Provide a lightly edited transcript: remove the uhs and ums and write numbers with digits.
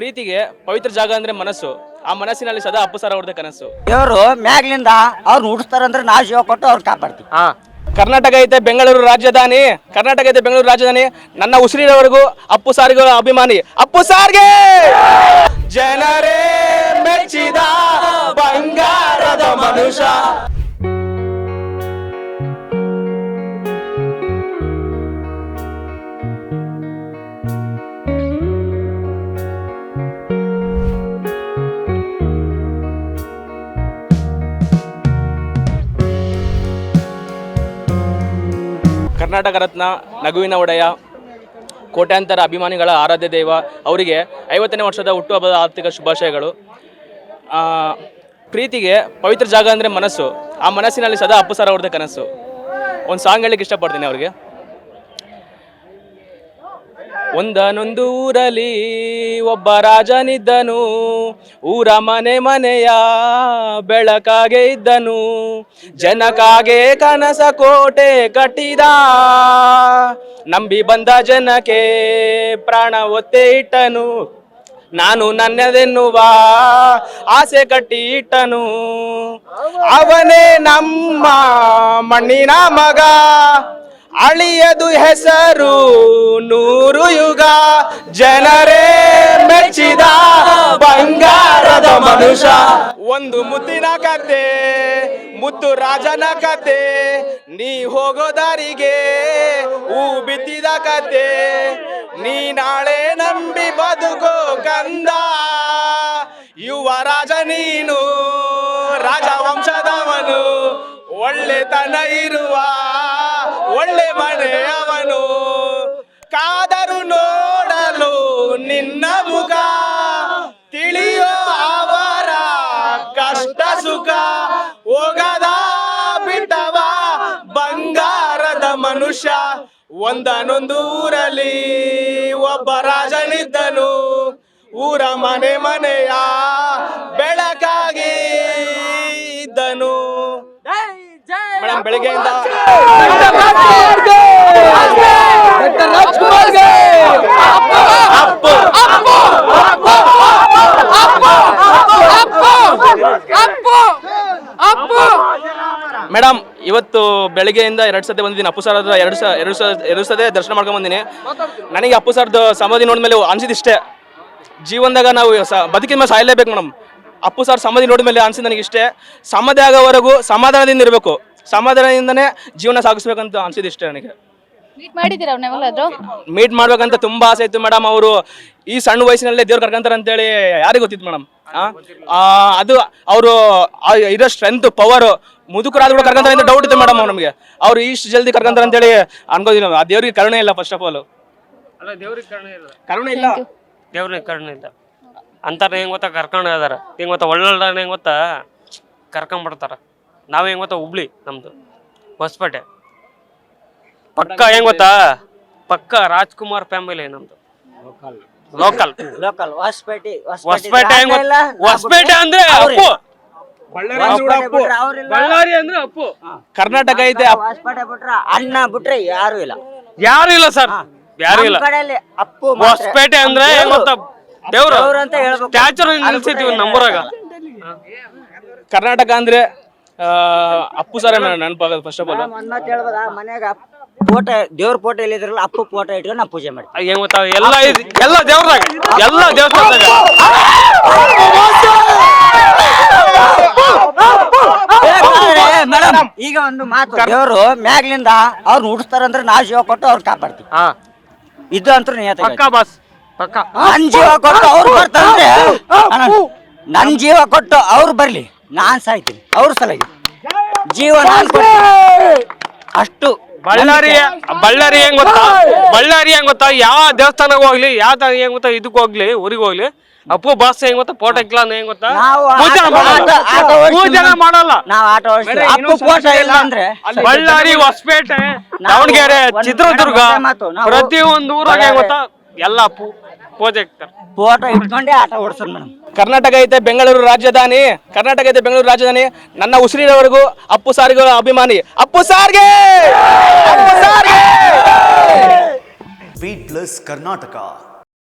ಪ್ರೀತಿಗೆ ಪವಿತ್ರ ಜಾಗ ಅಂದ್ರೆ ಮನಸ್ಸು. ಆ ಮನಸ್ಸಿನಲ್ಲಿ ಸದಾ ಅಪ್ಪು ಸರ್ ಅವ್ರದ್ದೇ ಕನಸು. ಇವರು ಮ್ಯಾಗ್ಲಿಂದ ಅವ್ರು ಹುಡ್ಸ್ತಾರಂದ್ರೆ ನಾವು ಜೀವ ಕೊಟ್ಟು ಅವ್ರು ಕಾಪಾಡ್ತೀವಿ. ಕರ್ನಾಟಕ ಐತೆ ಬೆಂಗಳೂರು ರಾಜಧಾನಿ, ಕರ್ನಾಟಕ ಐತೆ ಬೆಂಗಳೂರು ರಾಜಧಾನಿ. ನನ್ನ ಉಸಿರಿನವರೆಗೂ ಅಪ್ಪು ಸಾರಿಗೆ ಅಭಿಮಾನಿ. ಅಪ್ಪು ಸಾರ್ಗೆ ಜನರೇ ಮೆಚ್ಚಿದ ಬಂಗಾರದ ಮನುಷ್ಯ. ಕರ್ನಾಟಕ ರತ್ನ, ನಗುವಿನ ಒಡೆಯ, ಕೋಟ್ಯಾಂತರ ಅಭಿಮಾನಿಗಳ ಆರಾಧ್ಯ ದೈವ ಅವರಿಗೆ 50ನೇ ವರ್ಷದ ಹುಟ್ಟುಹಬ್ಬದ ಆರ್ಥಿಕ ಶುಭಾಶಯಗಳು. ಪ್ರೀತಿಗೆ ಪವಿತ್ರ ಜಾಗ ಅಂದರೆ ಮನಸ್ಸು. ಆ ಮನಸ್ಸಿನಲ್ಲಿ ಸದಾ ಅಪ್ಪು ಸರ್ ಅವ್ರದ್ದೇ ಕನಸು. ಒಂದು ಸಾಂಗ್ ಹೇಳಲಿಕ್ಕೆ ಇಷ್ಟಪಡ್ತೀನಿ ಅವ್ರಿಗೆ. ಒಂದನೊಂದು ಊರಲ್ಲಿ ಒಬ್ಬ ರಾಜನಿದ್ದನು, ಊರ ಮನೆ ಮನೆಯ ಬೆಳಕಾಗೆ ಇದ್ದನು, ಜನಕ್ಕಾಗೆ ಕನಸ ಕೋಟೆ ಕಟ್ಟಿದ, ನಂಬಿ ಬಂದ ಜನಕ್ಕೆ ಪ್ರಾಣ ಒತ್ತೆ ಇಟ್ಟನು, ನಾನು ನನ್ನದೆನ್ನುವ ಆಸೆ ಕಟ್ಟಿ ಇಟ್ಟನು, ಅವನೇ ನಮ್ಮ ಮಣ್ಣಿನ ಮಗ, ಅಳಿಯದು ಹೆಸರು 100 ಯುಗ, ಜನರೇ ಮೆಚ್ಚಿದ ಬಂಗಾರದ ಮನುಷ್ಯ. ಒಂದು ಮುತ್ತಿನ ಕತೆ, ಮುತ್ತು ರಾಜನ ಕತೆ, ನೀ ಹೋಗೋ ದಾರಿಗೆ ಹೂ ಬಿತ್ತಿದ ಕತೆ, ನೀ ನಾಳೆ ನಂಬಿ ಬದುಕೋ ಕಂದ, ಯುವರಾಜ ನೀನು ರಾಜವಂಶದವನು, ಒಳ್ಳೆತನ ಇರುವ ಒಳ್ಳೆ ಮನೆಯವನು, ಕಾದರು ನೋಡಲು ನಿನ್ನ ಮುಖ, ತಿಳಿಯೋ ಅವರ ಕಷ್ಟ ಸುಖ, ಹೋಗದ ಬಿಟ್ಟವ ಬಂಗಾರದ ಮನುಷ್ಯ. ಒಂದನೊಂದು ಊರಲ್ಲಿ ಒಬ್ಬ ರಾಜನಿದ್ದನು, ಊರ ಮನೆ ಮನೆಯ ಬೆಳಕಾಗಿ ಇದ್ದನು. ಮೇಡಮ್, ಬೆಳಗ್ಗೆಯಿಂದ ಮೇಡಮ್ ಇವತ್ತು ಬೆಳಗ್ಗೆಯಿಂದ 2 ಸತಿ ಬಂದಿದ್ದೀನಿ. ಅಪ್ಪು ಸರ್ ಹತ್ರ 2 ಸತಿ ದರ್ಶನ ಮಾಡ್ಕೊಂಡ್ ಬಂದಿನಿ. ನನಗೆ ಅಪ್ಪು ಸರ್ದು ಸಮಾಧಿ ನೋಡಿದ್ಮೇಲೆ ಅನ್ಸಿದಿಷ್ಟೇ, ಜೀವನದಾಗ ನಾವು ಬದುಕಿದ ಮೇಲೆ ಸಾಯಲೇಬೇಕು ಮೇಡಮ್. ಅಪ್ಪು ಸರ್ ಸಮಾಧಿ ನೋಡಿದ್ಮೇಲೆ ಅನ್ಸಿದ್ ನನಗಿಷ್ಟೇ, ಸಮಾಧಿ ಆಗೋವರೆಗೂ ಸಮಾಧಾನದಿಂದ ಇರಬೇಕು, ಸಮಾಧಾನದಿಂದನೇ ಜೀವನ ಸಾಗಿಸ್ಬೇಕಂತ ಅನ್ಸಿದಿಷ್ಟೇ ನನಗೆ. ಮೀಟ್ ಮಾಡ್ಬೇಕಂತ ತುಂಬಾ ಆಸೆ ಇತ್ತು ಮೇಡಮ್. ಅವರು ಈ ಸಣ್ಣ ವಯಸ್ಸಿನಲ್ಲೇ ದೇವ್ರು ಕರ್ಕೊಂತಾರೆ ಅಂತೇಳಿ ಯಾರಿಗೆ ಗೊತ್ತಿತ್ತು ಮೇಡಮ್. ಅದು ಅವರು ಇರೋ ಸ್ಟ್ರೆಂತ್ ಪವರ್ ಮುದುಕರಾದ ಕೂಡ ಕರ್ಕೊಂತಾರೆ ಅಂತ ಡೌಟ್ ಇತ್ತು ಮೇಡಮ್. ನಮಗೆ ಅವ್ರು ಇಷ್ಟು ಜಲ್ದಿ ಕರ್ಕೊಂತಾರೆ ಅಂತೇಳಿ ಅನ್ಕೋದಿಲ್ಲ. ಆ ದೇವ್ರಿಗೆ ಕರುಣೆ ಇಲ್ಲ. ಫಸ್ಟ್ ಆಫ್ ಆಲ್ ಕರುಣೆ ಇಲ್ಲ, ದೇವ್ರಿಗೆ ಕರುಣೆ ಇಲ್ಲ ಅಂತಾರ. ಹೆಂಗ್ ಗೊತ್ತಾ ಕರ್ಕೊಂಡು ಹೋದಾರ, ಹೆಂಗ್ ಗೊತ್ತಾ ಒಳ್ಳೊಳ್ಳ ಹೆಂಗ್ ಗೊತ್ತಾ ಕರ್ಕೊಂಡ್ಬಿಡ್ತಾರ. ನಾವ್ ಹೆಂಗ್ ಗೊತ್ತಾ ಹುಬ್ಳಿ, ನಮ್ದು ಹೊಸಪೇಟೆ ಪಕ್ಕ. ಹೆಂಗ್ ಗೊತ್ತಾ ಪಕ್ಕ ರಾಜ್ಕುಮಾರ್ ಫ್ಯಾಮಿಲಿ ನಮ್ದು. ಲೋಕಲ್ ಹೊಸಪೇಟೆ ಹೆಂಗ್ ಹೊಸಪೇಟೆ ಅಂದ್ರೆ ಅಪ್ಪು, ಬಳ್ಳಾರಿ ಅಂದ್ರೆ ಅಪ್ಪು. ಕರ್ನಾಟಕ ಐತೆ ಹೊಸಪೇಟೆ ಬಿಟ್ರೆ ಅಣ್ಣ ಬಿಟ್ರೆ ಯಾರು ಇಲ್ಲ, ಯಾರು ಇಲ್ಲ ಸರ್, ಯಾರು ಇಲ್ಲ. ಅಪ್ಪು ಹೊಸಪೇಟೆ ಅಂದ್ರೆ ಹೆಂಗ್ ಗೊತ್ತಾ ದೇವ್ರು ಅಂತ ಹೇಳ್ಬೇಕು. ಸ್ಟ್ಯಾಚು ನಿಲ್ಸಿದ್ವಿ ನಮ್ಮೂರಾಗ. ಕರ್ನಾಟಕ ಅಂದ್ರೆ ಅಪ್ಪು ಸರ್ ನೆನಪಾಗೋದು ಫಸ್ಟ್ ಆಫ್ ಆಲ್. ಹೇಳ್ಬೋದಾ, ಮನ್ಯಾಗ ಫೋಟೋ ದೇವ್ರ ಫೋಟೋ ಎಲ್ಲಿದ್ರಲ್ಲ ಅಪ್ಪು ಫೋಟೋ ಇಟ್ಕೊಂಡು ನಾವು ಪೂಜೆ ಮಾಡ್ತೀವಿ. ಹೆಂಗ್ ಗೊತ್ತಾ ಎಲ್ಲ ದೇವ್ರದಾಗ, ಎಲ್ಲ ದೇವಸ್ಥಾನದಾಗ ಮೇಡಮ್ ಈಗ ಒಂದು ಮಾತು, ದೇವ್ರು ಮ್ಯಾಗ್ಲಿಂದ ಅವ್ರು ಹುಡ್ಸ್ತಾರಂದ್ರೆ ನಾವು ಜೀವ ಕೊಟ್ಟು ಅವ್ರು ಕಾಪಾಡ್ತೀವಿ. ಇದು ಅಂತೂ ನಿಯತ ಪಕ್ಕ ಬಾಸ್, ಪಕ್ಕ. ನನ್ ಜೀವ ಕೊಟ್ಟು ಅವ್ರು ಬರ್ತಾರಂದ್ರೆ ನನ್ ಜೀವ ಕೊಟ್ಟು ಅವ್ರು ಬರ್ಲಿ, ನಾನ್ ಸಾಯ್ತೀನಿ ಅವ್ರ ಸಲಗಿ. ಜೀವ ನಾನ್ ಅಷ್ಟು. ಬಳ್ಳಾರಿ ಹೆಂಗ್ ಗೊತ್ತಾ, ಬಳ್ಳಾರಿ ಹೆಂಗ್ ಗೊತ್ತಾ ಯಾವ ದೇವಸ್ಥಾನಕ್ಕೆ ಹೋಗ್ಲಿ, ಯಾವ ಹೆಂಗ್ ಗೊತ್ತಾ ಇದಕ್ ಹೋಗ್ಲಿ, ಊರಿಗೆ ಹೋಗ್ಲಿ, ಅಪ್ಪು ಬಾಸ್ ಹೆಂಗ್ ಗೊತ್ತಾ ಫೋಟೋ ಇಕ್ಲಾನ ಹೆಂಗ್ ಗೊತ್ತಾ ಪೂಜೆ ಮಾಡಲ್ಲ. ನಾವ್ ಆಟೋ ಅಪ್ಪು ಫೋಟೋ ಇಲ್ಲ ಅಂದ್ರೆ ಬಳ್ಳಾರಿ, ಹೊಸಪೇಟೆ, ದಾವಣಗೆರೆ, ಚಿತ್ರದುರ್ಗ, ಪ್ರತಿ ಒಂದು ಊರಾಗ ಹೆಂಗ್ ಗೊತ್ತಾ ಎಲ್ಲ ಪೂಜೆ ಇಕ್ತಾರೆ. ಫೋಟೋ ಇಟ್ಕೊಂಡೆ ಆಟ ಓಡಿಸೋದು ಮೇಡಮ್. ಕರ್ನಾಟಕ ಐತೆ ಬೆಂಗಳೂರು ರಾಜಧಾನಿ, ಕರ್ನಾಟಕ ಐತೆ ಬೆಂಗಳೂರು ರಾಜಧಾನಿ. ನನ್ನ ಉಸಿರಿನವರೆಗೂ ಅಪ್ಪು ಸಾರಿಗೆ ಅಭಿಮಾನಿ. ಅಪ್ಪು ಸಾರ್ಗೆ ಬೀಟ್ ಪ್ಲಸ್ ಕರ್ನಾಟಕ.